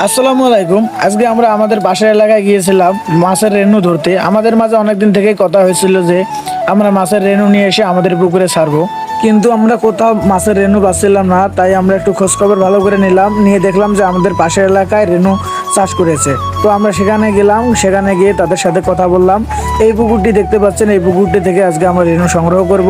আসসালামু আলাইকুম। আজকে আমরা আমাদের বাসার এলাকায় গিয়েছিলাম মাছের রেণু ধরতে। আমাদের মাঝে অনেকদিন থেকেই কথা হয়েছিল যে আমরা মাছের রেণু নিয়ে এসে আমাদের পুকুরে ছাড়বো, কিন্তু আমরা কোথাও মাছের রেণু পাচ্ছিলাম না। তাই আমরা একটু খোঁজখবর ভালো করে নিলাম, নিয়ে দেখলাম যে আমাদের পাশের এলাকায় রেণু চাষ করেছে। তো আমরা সেখানে গেলাম, সেখানে গিয়ে তাদের সাথে কথা বললাম। এই পুকুরটি দেখতে পাচ্ছেন, এই পুকুরটি থেকে আজকে আমরা রেণু সংগ্রহ করব।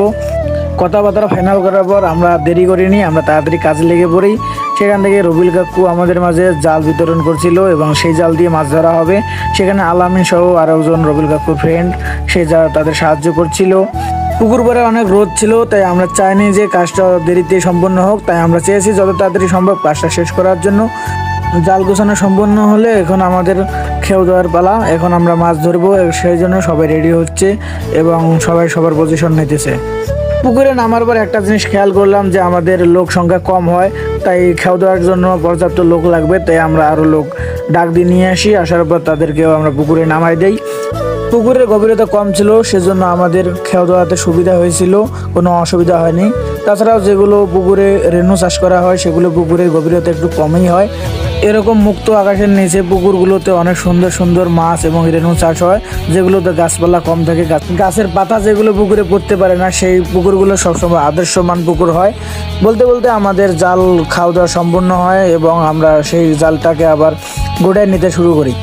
কথাবার্তা ফাইনাল করার পর আমরা দেরি করিনি, আমরা তাড়াতাড়ি কাজে লেগে পড়ি। সেখান থেকে রবিল কাকু আমাদের মাঝে জাল বিতরণ করছিল এবং সেই জাল দিয়ে মাছ ধরা হবে। সেখানে আলামিন সহ আরও একজন রবিল কাকুর ফ্রেন্ড সে যা তাদের সাহায্য করছিল। পুকুর পাড়ে অনেক রোদ ছিল, তাই আমরা চাইনি যে কাজটা দেরিতে সম্পন্ন হোক। তাই আমরা চেয়েছি যত তাড়াতাড়ি সম্ভব কাজটা শেষ করার জন্য। জাল গোছানো সম্পন্ন হলে এখন আমাদের খেয়ে দেওয়ার পালা। এখন আমরা মাছ ধরবো, সেই জন্য সবাই রেডি হচ্ছে এবং সবাই সবার পজিশন নিতেছে। পুকুরে নামার পর একটা জিনিস খেয়াল করলাম যে আমাদের লোক সংখ্যা কম হয়, তাই খাওয়া দাওয়ার জন্য পর্যাপ্ত লোক লাগবে। তাই আমরা আরও লোক ডাক দিয়ে নিয়ে আসি, আসার পর তাদেরকেও আমরা পুকুরে নামাই দেই। পুকুরের গভীরতা কম ছিল, সেজন্য আমাদের খাওয়া দাওয়াতে সুবিধা হয়েছিল, কোনো অসুবিধা হয়নি। তাছাড়াও যেগুলো পুকুরে রেণু চাষ করা হয় সেগুলো পুকুরের গভীরতা একটু কমই হয়। এরকম মুক্ত আকাশের নিচে পুকুরগুলোতে অনেক সুন্দর সুন্দর মাছ এবং রেণু চাষ হয়, যেগুলোতে গাছপালা কম থাকে। গাছের পাতা যেগুলো পুকুরে পড়তে পারে না, সেই পুকুরগুলো সবসময় আদর্শমান পুকুর হয়। বলতে বলতে আমাদের জাল খাওয়া দাওয়া সম্পূর্ণ হয় এবং আমরা সেই জালটাকে আবার গোড়ায় নিতে শুরু করি।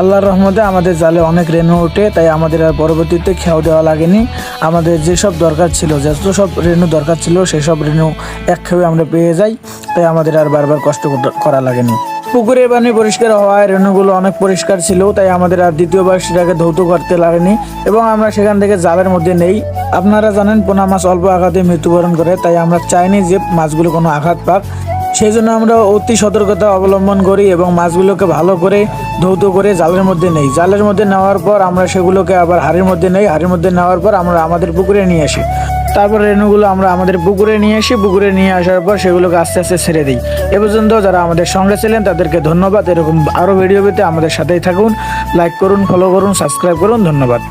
আল্লাহর রহমতে আমাদের জালে অনেক রেণু ওঠে, তাই আমাদের আর পরবর্তীতে খেয়াও দেওয়া লাগেনি। আমাদের যেসব দরকার ছিল, যত সব রেণু দরকার ছিল, সেসব রেণু এক খেয়ে আমরা পেয়ে যাই। তাই আমাদের আর বারবার কষ্ট করা লাগেনি। পুকুরের পানি পরিষ্কার হওয়ায় রেণুগুলো অনেক পরিষ্কার ছিল, তাই আমাদের আর দ্বিতীয়বার সেটাকে ধৌত করতে লাগেনি এবং আমরা সেখান থেকে জালের মধ্যে নেই। আপনারা জানেন পোনা মাছ অল্প আঘাতে মৃত্যুবরণ করে, তাই আমরা চাইনি যে মাছগুলো কোনো আঘাত পাক। সেই জন্য আমরা অতি সতর্কতা অবলম্বন করি এবং মাছগুলোকে ভালো করে ধৌত করে জালের মধ্যে নেই। জালের মধ্যে নেওয়ার পর আমরা সেগুলোকে আবার হাড়ির মধ্যে নেই। হাড়ির মধ্যে নেওয়ার পর আমরা আমাদের পুকুরে নিয়ে আসি। তারপর রেণুগুলো আমরা আমাদের পুকুরে নিয়ে আসি। পুকুরে নিয়ে আসার পর সেগুলোকে আস্তে আস্তে ছেড়ে দিই। এ পর্যন্ত যারা আমাদের সঙ্গে ছিলেন তাদেরকে ধন্যবাদ। এরকম আরও ভিডিও পেতে আমাদের সাথেই থাকুন। লাইক করুন, ফলো করুন, সাবস্ক্রাইব করুন। ধন্যবাদ।